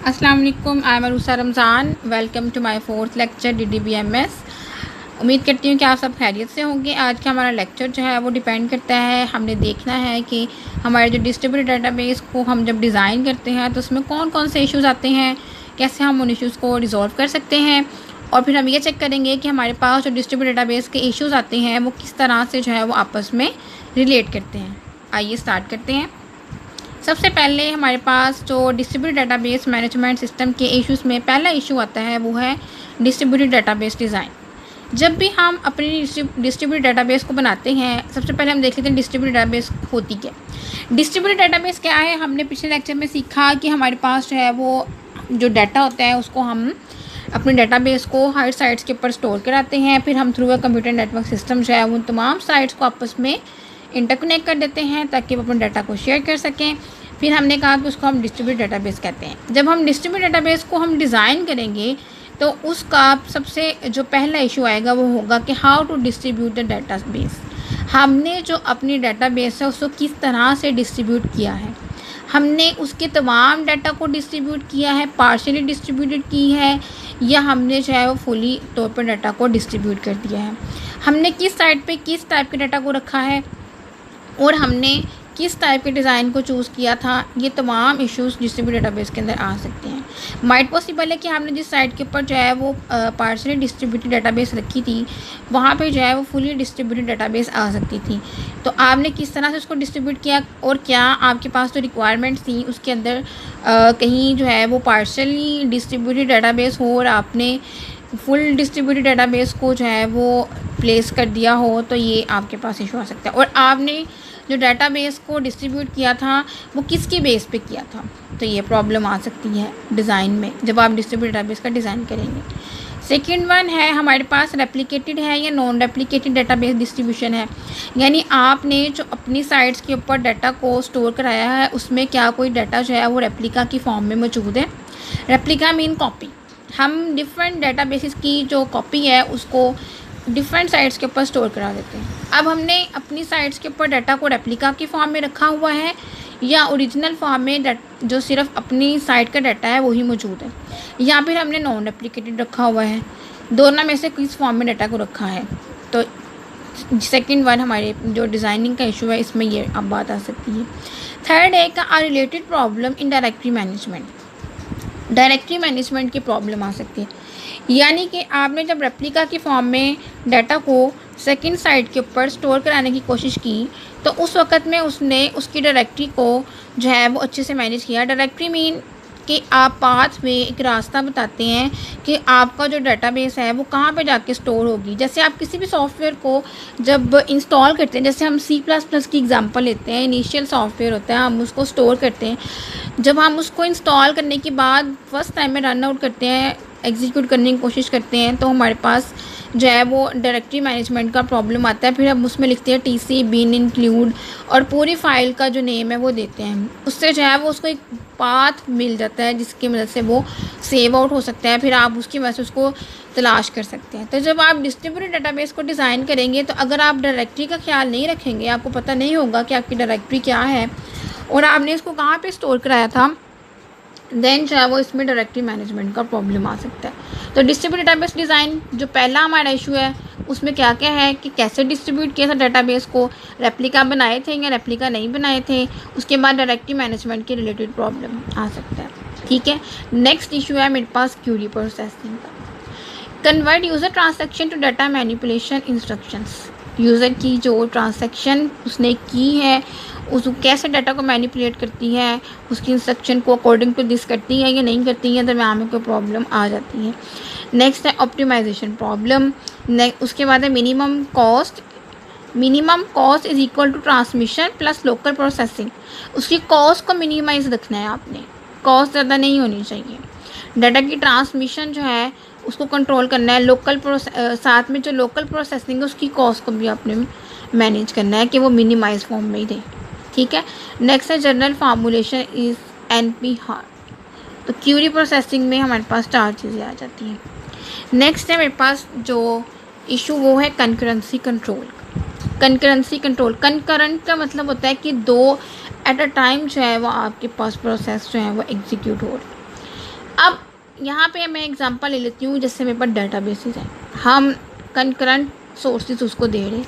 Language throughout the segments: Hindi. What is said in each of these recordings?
अस्सलाम वालेकुम, I am Arusa Ramzan. Welcome to my fourth lecture DDBMS। उम्मीद करती हूँ कि आप सब खैरियत से होंगे। आज का हमारा लेक्चर जो है वो डिपेंड करता है, हमने देखना है कि हमारे जो डिस्ट्रीब्यूटेड डेटाबेस को हम जब डिज़ाइन करते हैं तो उसमें कौन कौन से इश्यूज़ आते हैं, कैसे हम उन इश्यूज़ को रिजॉल्व कर सकते हैं। और फिर हम ये चेक करेंगे कि हमारे पास जो डिस्ट्रीब्यूटेड डेटाबेस के इश्यूज़ आते हैं वो किस तरह से जो है वो आपस में रिलेट करते हैं। आइए स्टार्ट करते हैं। सबसे पहले हमारे पास जो डिस्ट्रीब्यूटेड डेटाबेस मैनेजमेंट सिस्टम के इश्यूज़ में पहला इशू आता है वो है डिस्ट्रीब्यूटेड डेटाबेस डिज़ाइन। जब भी हम अपनी डिस्ट्रीब्यूटेड डेटाबेस को बनाते हैं, सबसे पहले हम देख लेते हैं डिस्ट्रीब्यूटेड डेटाबेस होती क्या। डिस्ट्रीब्यूटेड डेटाबेस क्या है, हमने पिछले लेक्चर में सीखा कि हमारे पास जो है वो जो डाटा होता है उसको हम अपने डेटाबेस को हर साइट्स के ऊपर स्टोर कराते हैं। फिर हम through a computer network system जो है उन तमाम साइट्स को आपस में इंटरकनेक्ट कर देते हैं ताकि वो अपने डाटा को शेयर कर सकें। फिर हमने कहा कि उसको हम डिस्ट्रीब्यूटेड डेटाबेस कहते हैं। जब हम डिस्ट्रीब्यूटेड डेटाबेस को हम डिज़ाइन करेंगे तो उसका सबसे जो पहला इशू आएगा वो होगा कि how to distribute the database. हमने जो अपनी डेटाबेस है उसको किस तरह से डिस्ट्रीब्यूट किया है। हमने उसके तमाम डाटा को डिस्ट्रीब्यूट किया है, पार्शियली डिस्ट्रीब्यूटेड की है, या हमने जो है वो फुली तौर पर डाटा को डिस्ट्रीब्यूट कर दिया है। हमने किस साइट पे किस टाइप के डाटा को रखा है और हमने किस टाइप के डिज़ाइन को चूज़ किया था। ये तमाम इश्यूज़ डिस्ट्रीब्यूटेड डेटाबेस के अंदर आ सकते हैं। माइट पॉसिबल है कि हमने जिस साइट के ऊपर जो है वो पार्शियली डिस्ट्रीब्यूटेड डेटाबेस रखी थी वहाँ पे जो है वो फुली डिस्ट्रीब्यूटेड डेटाबेस आ सकती थी। तो आपने किस तरह से उसको डिस्ट्रीब्यूट किया और क्या आपके पास जो रिक्वायरमेंट्स थी उसके अंदर कहीं जो है वो पार्शियली डिस्ट्रीब्यूटेड डेटाबेस हो और आपने फुल डिस्ट्रीब्यूटेड डेटाबेस को जो है वो प्लेस कर दिया हो, तो ये आपके पास इशू आ सकता है। और आपने जो डेटाबेस को डिस्ट्रीब्यूट किया था वो किसके बेस पे किया था, तो ये प्रॉब्लम आ सकती है डिज़ाइन में जब आप डिस्ट्रीब्यूटेड डेटाबेस का डिज़ाइन करेंगे। सेकेंड वन है हमारे पास रेप्लिकेटेड है या नॉन रेप्लिकेटेड डेटाबेस डिस्ट्रीब्यूशन है। यानी आपने जो अपनी साइट्स के ऊपर डाटा को स्टोर कराया है उसमें क्या कोई डाटा जो है वो रेप्लिका की फॉर्म में मौजूद है। Replica mean copy. हम डिफरेंट डेटाबेसेस की जो कॉपी है उसको डिफरेंट साइट्स के ऊपर स्टोर करा देते हैं। अब हमने अपनी साइट्स के ऊपर डाटा को रेप्लिका की फॉर्म में रखा हुआ है या ओरिजिनल फॉर्म में जो सिर्फ अपनी साइट का डाटा है वही मौजूद है, या फिर हमने नॉन रेप्लिकेटेड रखा हुआ है। दोनों में से किस फॉर्म में डाटा को रखा है। तो सेकंड वन हमारे जो डिज़ाइनिंग का इशू है इसमें ये अब बात आ सकती है। थर्ड है का related problem in directory management. Directory management की प्रॉब्लम आ सकती है। यानी कि आपने जब रेप्लिका की फॉर्म में डाटा को सेकंड साइट के ऊपर स्टोर कराने की कोशिश की तो उस वक्त में उसने उसकी डायरेक्टरी को जो है वो अच्छे से मैनेज किया। डायरेक्टरी मीन कि आप पाथ में एक रास्ता बताते हैं कि आपका जो डाटाबेस है वो कहाँ पे जाके स्टोर होगी। जैसे आप किसी भी सॉफ्टवेयर को जब इंस्टॉल करते हैं, जैसे हम C++ की एग्जांपल लेते हैं, इनिशियल सॉफ्टवेयर होता है, हम उसको स्टोर करते हैं। जब हम उसको इंस्टॉल करने के बाद फर्स्ट टाइम में रन आउट करते हैं, एग्जीक्यूट करने की कोशिश करते हैं, तो हमारे पास जो है वो डायरेक्टरी मैनेजमेंट का प्रॉब्लम आता है। फिर हम उसमें लिखते हैं TC bin इंक्लूड और पूरी फाइल का जो नेम है वो देते हैं। उससे जो है वो उसको एक पाथ मिल जाता है जिसकी मदद से वो सेव आउट हो सकता है। फिर आप उसकी वजह से उसको तलाश कर सकते हैं। तो जब आप डिस्ट्रीब्यूटेड डेटाबेस को डिज़ाइन करेंगे तो अगर आप डायरेक्टरी का ख्याल नहीं रखेंगे, आपको पता नहीं होगा कि आपकी डायरेक्टरी क्या है और आपने इसको कहाँ पे स्टोर कराया था, देन जो है वो इसमें डायरेक्टरी मैनेजमेंट का प्रॉब्लम आ सकता है। तो डिस्ट्रीब्यूटेड डेटाबेस डिज़ाइन जो पहला हमारा इशू है उसमें क्या क्या है कि कैसे डिस्ट्रीब्यूट किया था डेटाबेस को, रेप्लिका बनाए थे या रेप्लिका नहीं बनाए थे, उसके बाद डायरेक्टरी मैनेजमेंट के रिलेटेड प्रॉब्लम आ सकता है। ठीक है, नेक्स्ट इशू है मेरे पास क्यूरी प्रोसेसिंग का। Convert user transaction to data manipulation instructions. User की जो ट्रांसैक्शन उसने की है उस कैसे डाटा को मैनिपुलेट करती है, उसकी इंस्ट्रक्शन को अकॉर्डिंग टू दिस करती है या नहीं करती है, दरम्यान में कोई प्रॉब्लम आ जाती है। नेक्स्ट है ऑप्टिमाइजेशन प्रॉब्लम। उसके बाद है minimum cost. Minimum cost is equal to transmission plus local processing. उसकी कॉस्ट को मिनिमाइज रखना है आपने, कॉस्ट ज़्यादा नहीं होनी चाहिए। डाटा की ट्रांसमिशन जो है उसको कंट्रोल करना है। साथ में जो लोकल प्रोसेसिंग है उसकी कॉस्ट को भी आपने मैनेज करना है कि वो मिनिमाइज फॉर्म में ही दे। ठीक है, नेक्स्ट है general formulation is NP hard. तो क्यूरी प्रोसेसिंग में हमारे पास 4 चीज़ें आ जाती हैं। नेक्स्ट है मेरे पास जो इशू वो है concurrency control. Concurrency control, concurrent का मतलब होता है कि 2 एट अ टाइम जो है वो आपके पास प्रोसेस जो है वो एग्जीक्यूट हो रही है। अब यहाँ पे मैं एग्जांपल ले लेती हूँ, जैसे मेरे पास डेटाबेसेस है, हम कंकरेंट सोर्सेज उसको दे रहे हैं,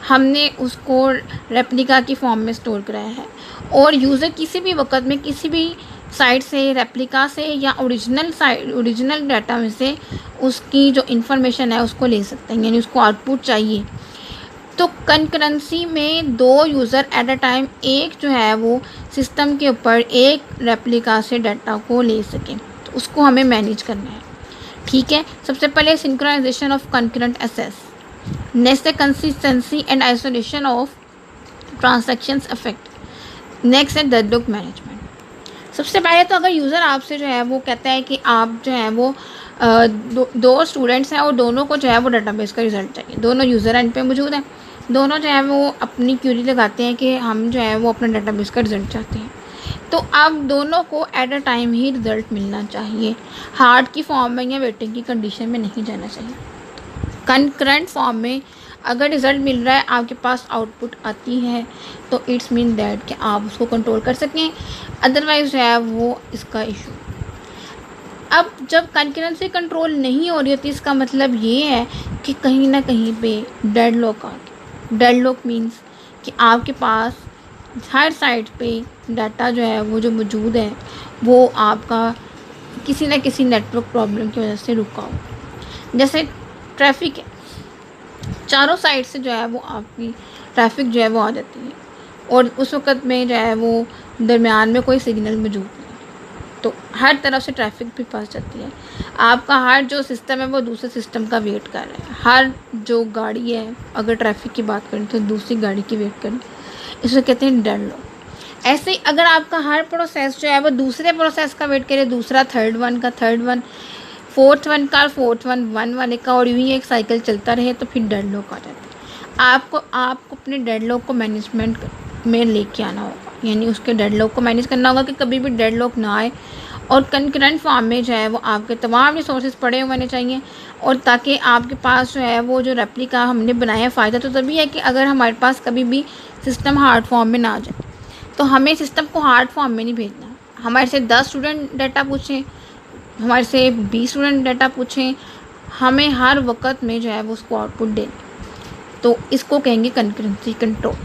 हमने उसको रेप्लिका की फॉर्म में स्टोर कराया है, और यूज़र किसी भी वक्त में किसी भी साइट से, रेप्लिका से या ओरिजिनल डाटा में से उसकी जो इन्फॉर्मेशन है उसको ले सकते हैं, यानी उसको आउटपुट चाहिए। तो कंकरेंसी में दो यूज़र एट अ टाइम एक जो है वो सिस्टम के ऊपर एक रेप्लिका से डाटा को ले सकें, तो उसको हमें मैनेज करना है। ठीक है, सबसे पहले synchronization of concurrent access, next है consistency and isolation of transactions effect, next है डेडलॉक मैनेजमेंट। सबसे पहले तो अगर यूज़र आपसे जो है वो कहता है कि आप जो है वो दो स्टूडेंट्स हैं और दोनों को जो है वो डाटाबेस का रिज़ल्ट चाहिए, दोनों यूज़र एंड पे मौजूद हैं, दोनों जो है वो अपनी क्यूरी लगाते हैं कि हम जो है वो अपना डाटाबेस का रिज़ल्ट चाहते हैं, तो अब दोनों को at a time he result मिलना चाहिए, हार्ड की फॉर्म में या वेटिंग की कंडीशन में नहीं जाना चाहिए। कंकरेंट फॉर्म में अगर रिज़ल्ट मिल रहा है, आपके पास आउटपुट आती है, तो इट्स मीन दैट कि आप उसको कंट्रोल कर सकें, अदरवाइज़ जो है वो इसका इशू। अब जब कंकरेंसी कंट्रोल नहीं हो रही होती, इसका मतलब ये है कि कहीं ना कहीं पे डेडलॉक आ गया। डेडलॉक मीन्स कि आपके पास हर साइड पे डाटा जो है वो जो मौजूद है वो आपका किसी न किसी नेटवर्क प्रॉब्लम की वजह से रुका हो। जैसे ट्रैफिक है, चारों साइड से जो है वो आपकी ट्रैफिक जो है वो आ जाती है, और उस वक़्त में जो है वो दरमियान में कोई सिग्नल मौजूद नहीं, तो हर तरफ से ट्रैफिक भी फंस जाती है। आपका हर जो सिस्टम है वो दूसरे सिस्टम का वेट कर रहा है, हर जो गाड़ी है, अगर ट्रैफिक की बात करें तो दूसरी गाड़ी की वेट करें, इसको कहते हैं डेडलॉक। ऐसे ही अगर आपका हर प्रोसेस जो है वो दूसरे प्रोसेस का वेट करे, दूसरा थर्ड वन का, थर्ड वन फोर्थ वन का, फोर्थ वन वाले का, और यूँ ही एक साइकिल चलता रहे, तो फिर डेडलॉक आ जाता है। आपको अपने डेडलॉक को मैनेजमेंट में लेके आना होगा, यानी उसके डेडलॉक को मैनेज करना होगा कि कभी भी डेडलॉक ना आए, और कंकरेंट फॉर्म में जो है वो आपके तमाम रिसोर्सेज पड़े हुए होने चाहिए, और ताकि आपके पास जो है वो जो रेप्लिका हमने बनाया है, फ़ायदा तो तभी है कि अगर हमारे पास कभी भी सिस्टम हार्ड फॉर्म में ना आ जाए, तो हमें सिस्टम को हार्ड फॉर्म में नहीं भेजना। हमारे से 10 स्टूडेंट डाटा पूछें, हमारे से 20 स्टूडेंट डाटा पूछें, हमें हर वक्त में जो है वो उसको आउटपुट देना, तो इसको कहेंगे कंकरेंसी कंट्रोल।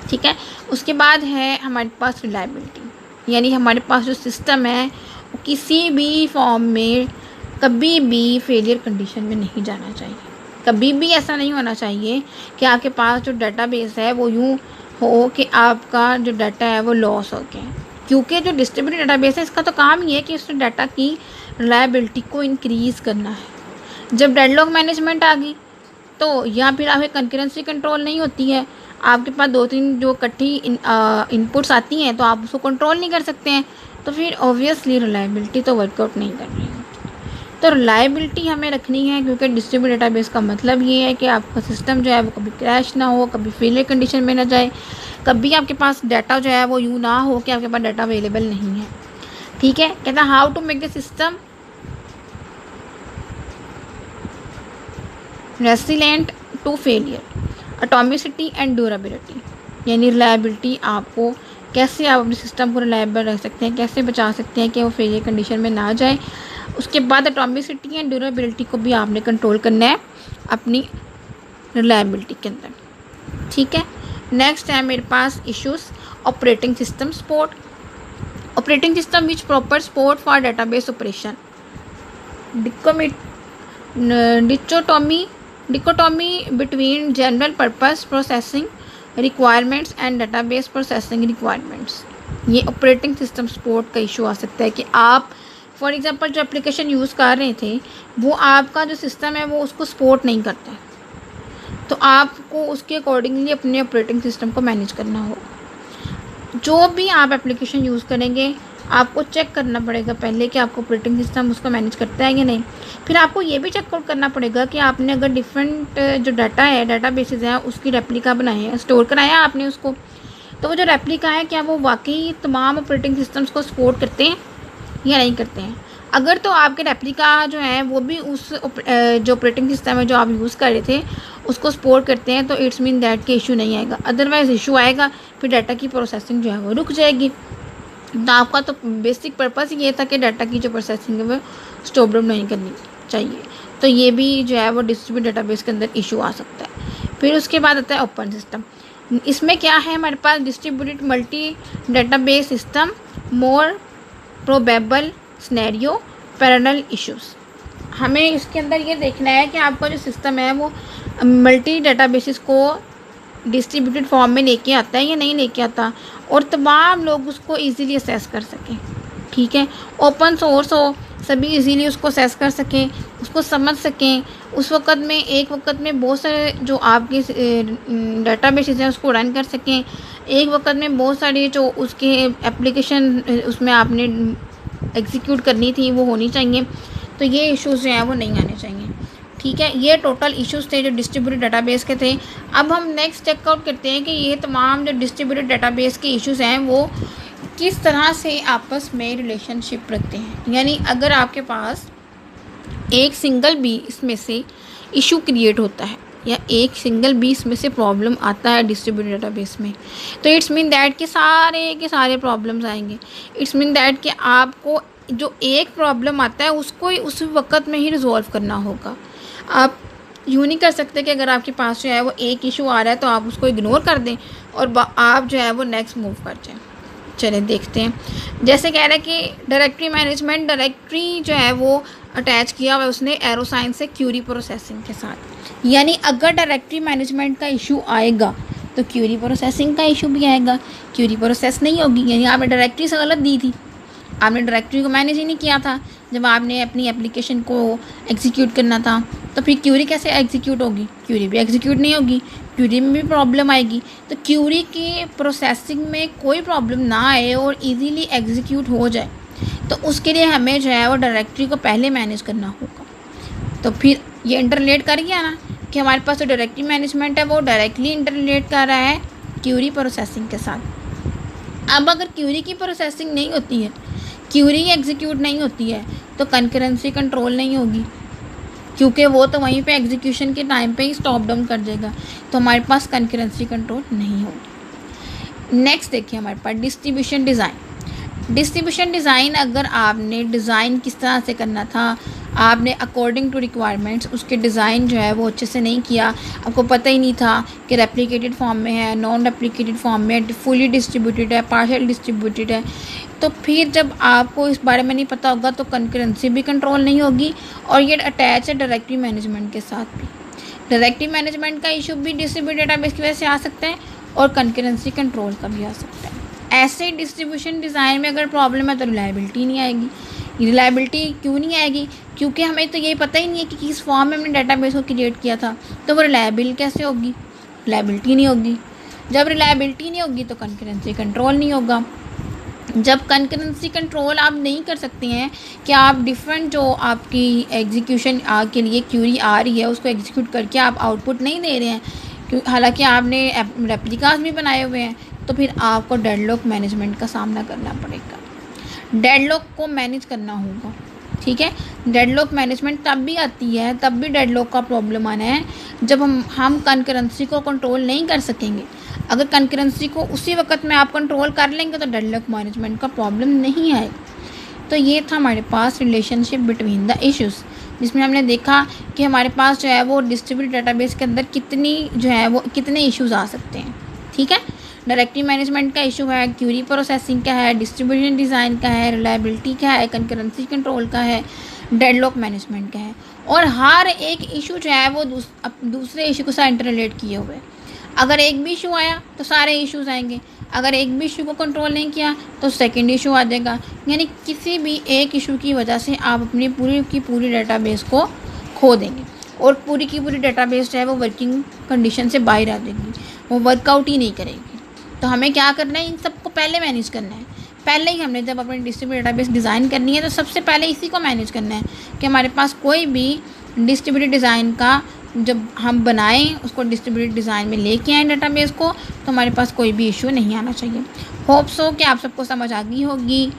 ठीक है, उसके बाद है हमारे पास रिलायबिलिटी, यानी हमारे पास जो सिस्टम है वो किसी भी फॉर्म में कभी भी फेलियर कंडीशन में नहीं जाना चाहिए। कभी भी ऐसा नहीं होना चाहिए कि आपके पास जो डाटाबेस है वो यूँ हो कि आपका जो डाटा है वो लॉस हो गया, क्योंकि जो डिस्ट्रीब्यूटेड डाटाबेस है इसका तो काम ही है कि उस डाटा की रिलायबिलिटी को इंक्रीज़ करना है। जब डेडलॉक मैनेजमेंट आ गई, तो या फिर आपकी कंकरेंसी कंट्रोल नहीं होती है, आपके पास 2-3 जो इकट्ठी इनपुट्स आती हैं, तो आप उसको कंट्रोल नहीं कर सकते हैं, तो फिर ऑब्वियसली रिलायबिलिटी तो वर्कआउट नहीं कर रही है। तो रिलायबिलिटी हमें रखनी है, क्योंकि डिस्ट्रीब्यूटेड डेटाबेस का मतलब ये है कि आपका सिस्टम जो है वो कभी क्रैश ना हो, कभी फेलियर कंडीशन में ना जाए, कभी आपके पास डाटा जो है वो यूँ ना हो कि आपके पास डाटा अवेलेबल नहीं है। ठीक है, कहता है how to make the system resilient to failure, atomicity and durability, यानी रिलायबिलिटी आपको कैसे आप अपने सिस्टम को रिलायबल रख सकते हैं, कैसे बचा सकते हैं कि वो फेलियर कंडीशन में ना जाए। उसके बाद एटॉमिसिटी एंड ड्यूरेबिलिटी को भी आपने कंट्रोल करना है अपनी रिलायबिलिटी के अंदर। ठीक है, नेक्स्ट है मेरे पास issues operating system support, operating system which proper support for database operation, dichotomy between general purpose processing requirements and database processing requirements। ये ऑपरेटिंग सिस्टम सपोर्ट का इशू आ सकता है कि आप फॉर एग्जांपल जो एप्लीकेशन यूज़ कर रहे थे वो आपका जो सिस्टम है वो उसको सपोर्ट नहीं करता है, तो आपको उसके अकॉर्डिंगली अपने ऑपरेटिंग सिस्टम को मैनेज करना होगा। जो भी आप एप्लीकेशन यूज़ करेंगे आपको चेक करना पड़ेगा पहले कि आपको ऑपरेटिंग सिस्टम उसको मैनेज करता है या नहीं। फिर आपको ये भी चेक आउट करना पड़ेगा कि आपने अगर डिफरेंट जो डाटा है, डाटा बेसिस हैं, उसकी रेप्लिका बनाए हैं, स्टोर कराया आपने उसको, तो वो जो रेप्लिका है क्या वो वाकई तमाम ऑपरेटिंग सिस्टम्स को सपोर्ट करते हैं या नहीं करते हैं। अगर तो आपके रेप्लिका जो है वो भी उस जो ऑपरेटिंग सिस्टम है जो आप यूज़ कर रहे थे उसको सपोर्ट करते हैं, तो इट्स मीन दैट के इशू नहीं आएगा। अदरवाइज़ इशू आएगा, फिर डाटा की प्रोसेसिंग जो है वो रुक जाएगी। तो आपका तो बेसिक पर्पस ये था कि डाटा की जो प्रोसेसिंग है वो स्टॉप डाउन नहीं करनी चाहिए। तो ये भी जो है वो डिस्ट्रीब्यूटेड डेटाबेस के अंदर इशू आ सकता है। फिर उसके बाद आता है ओपन सिस्टम। इसमें क्या है, हमारे पास डिस्ट्रीब्यूटेड मल्टी डेटाबेस सिस्टम, मोर प्रोबेबल सिनेरियो, पैरेलल इश्यूज़। हमें इसके अंदर ये देखना है कि आपका जो सिस्टम है वो मल्टी डेटाबेसेस को डिस्ट्रीब्यूटेड फॉर्म में लेके आता है या नहीं लेके आता, और तमाम लोग उसको इजीली असेस कर सकें। ठीक है, ओपन सोर्स हो, सभी इजीली उसको असेस कर सकें, उसको समझ सकें। उस वक्त में एक वक्त में बहुत सारे जो आपके डेटाबेसेस हैं उसको रन कर सकें। एक वक्त में बहुत सारी जो उसके एप्लीकेशन उसमें आपने एग्जीक्यूट करनी थी वो होनी चाहिए। तो ये इश्यूज़ जो हैं वो नहीं आने चाहिए। ठीक है, ये टोटल इश्यूज़ थे जो डिस्ट्रीब्यूटेड डेटाबेस के थे। अब हम नेक्स्ट चेकआउट करते हैं कि ये तमाम जो डिस्ट्रीब्यूटेड डेटाबेस के इश्यूज़ हैं वो किस तरह से आपस में रिलेशनशिप रखते हैं। यानी अगर आपके पास एक सिंगल भी इसमें से इशू क्रिएट होता है या एक सिंगल भी इसमें से प्रॉब्लम आता है डिस्ट्रीब्यूटेड डेटाबेस में, तो इट्स मीन दैट के सारे प्रॉब्लम्स आएंगे। इट्स मीन दैट कि आपको जो एक प्रॉब्लम आता है उसको उस वक्त में ही रिजॉल्व करना होगा। आप यूँ नहीं कर सकते कि अगर आपके पास जो है वो एक इशू आ रहा है तो आप उसको इग्नोर कर दें और आप जो है वो नेक्स्ट मूव कर जाएं। चलें देखते हैं। जैसे कह रहा है कि डायरेक्टरी मैनेजमेंट, डायरेक्टरी जो है वो अटैच किया हुआ है उसने एरोसाइन से क्यूरी प्रोसेसिंग के साथ। यानी अगर डायरेक्टरी मैनेजमेंट का इशू आएगा तो क्यूरी प्रोसेसिंग का इशू भी आएगा। क्यूरी प्रोसेस नहीं होगी, यानी आपने डायरेक्टरी से गलत दी थी, आपने डायरेक्टरी को मैनेज ही नहीं किया था जब आपने अपनी एप्लीकेशन को एग्जीक्यूट करना था, तो फिर क्यूरी कैसे एग्जीक्यूट होगी? क्यूरी भी एग्जीक्यूट नहीं होगी, क्यूरी में भी प्रॉब्लम आएगी। तो क्यूरी की प्रोसेसिंग में कोई प्रॉब्लम ना आए और इजीली एग्जीक्यूट हो जाए, तो उसके लिए हमें जो है वो डायरेक्टरी को पहले मैनेज करना होगा। तो फिर ये इंटरलेट कर गया ना कि हमारे पास जो डायरेक्टरी मैनेजमेंट है वो डायरेक्टली इंटरलेट कर रहा है क्यूरी प्रोसेसिंग के साथ। अब अगर क्यूरी की प्रोसेसिंग नहीं होती है, क्यूरी एग्जीक्यूट नहीं होती है, तो कंकरेंसी कंट्रोल नहीं होगी, क्योंकि वो तो वहीं पे एग्जीक्यूशन के टाइम पे ही स्टॉप डाउन कर देगा। तो हमारे पास कंकरेंसी कंट्रोल नहीं होगी। नेक्स्ट देखिए हमारे पास डिस्ट्रीब्यूशन डिज़ाइन। डिस्ट्रीब्यूशन डिज़ाइन अगर आपने डिज़ाइन किस तरह से करना था, आपने अकॉर्डिंग टू रिक्वायरमेंट्स उसके डिज़ाइन जो है वो अच्छे से नहीं किया, आपको पता ही नहीं था कि रेप्लिकेटेड फॉर्म में है, नॉन रेप्लिकेटेड फॉर्म में, फुली डिस्ट्रीब्यूटेड है, पार्शियल डिस्ट्रीब्यूटेड है, तो फिर जब आपको इस बारे में नहीं पता होगा तो कंकरेंसी भी कंट्रोल नहीं होगी। और ये अटैच है डायरेक्टरी मैनेजमेंट के साथ भी। डायरेक्टरी मैनेजमेंट का इशू भी डिस्ट्रीब्यूटेड डेटाबेस की वजह से आ सकता है और कंकरेंसी कंट्रोल का भी आ सकता है। ऐसे डिस्ट्रीब्यूशन डिज़ाइन में अगर प्रॉब्लम है तो रिलायबिलिटी नहीं आएगी। रिलायबिलिटी क्यों नहीं आएगी? क्योंकि हमें तो ये पता ही नहीं है कि किस फॉर्म में हमने डेटाबेस को क्रिएट किया था, तो वो रिलायबिल कैसे होगी? रिलायबिलिटी नहीं होगी। जब रिलायबिलिटी नहीं होगी तो कंकरेंसी कंट्रोल नहीं होगा। जब कंकरेंसी कंट्रोल आप नहीं कर सकते हैं कि आप डिफरेंट जो आपकी एग्जीक्यूशन के लिए क्यूरी आ रही है उसको एग्जीक्यूट करके आप आउटपुट नहीं दे रहे हैं, हालांकि आपने रेप्लिकास भी बनाए हुए हैं, तो फिर आपको डेडलॉक मैनेजमेंट का सामना करना पड़ेगा। डेडलॉक को मैनेज करना होगा। ठीक है, डेडलॉक मैनेजमेंट तब भी आती है, तब भी डेडलॉक का प्रॉब्लम आना है जब हम कंकरेंसी को कंट्रोल नहीं कर सकेंगे। अगर कंकरेंसी को उसी वक्त में आप कंट्रोल कर लेंगे तो डेडलॉक मैनेजमेंट का प्रॉब्लम नहीं आएगा। तो ये था हमारे पास रिलेशनशिप बिटवीन द इश्यूज़, जिसमें हमने देखा कि हमारे पास जो है वो डिस्ट्रीब्यूटेड डेटाबेस के अंदर कितने इश्यूज़ आ सकते हैं। ठीक है, डायरेक्टरी मैनेजमेंट का इशू है, क्यूरी प्रोसेसिंग का है, डिस्ट्रीब्यूशन डिज़ाइन का है, रिलायबिलिटी का है, कंकरेंसी कंट्रोल का है, डेडलॉक मैनेजमेंट का है। और हर एक इशू जो है वो दूसरे इशू के साथ इंटरलेट किए हुए हैं। अगर एक भी इशू आया तो सारे इश्यूज आएंगे, अगर एक भी इशू को कंट्रोल नहीं किया तो सेकंड इशू आ जाएगा। यानी किसी भी एक इशू की वजह से आप अपनी पूरी की पूरी डेटाबेस को खो देंगे और पूरी की पूरी डेटाबेस जो है वो वर्किंग कंडीशन से बाहर आ जाएगी, वो वर्कआउट ही नहीं करेगी। तो हमें क्या करना है, इन सबको पहले मैनेज करना है। पहले ही हमने जब अपनी डिस्ट्रीब्यूटेड डेटाबेस डिज़ाइन करनी है तो सबसे पहले इसी को मैनेज करना है कि हमारे पास कोई भी डिस्ट्रीब्यूटेड डिज़ाइन का जब हम बनाएं उसको डिस्ट्रीब्यूटेड डिज़ाइन में लेके आएँ डेटाबेस को, तो हमारे पास कोई भी इशू नहीं आना चाहिए। होप सो कि आप सबको समझ आ गई होगी।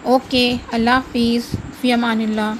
ओके, अल्लाह हाफिज़, फ़ी अमानिल्लाह।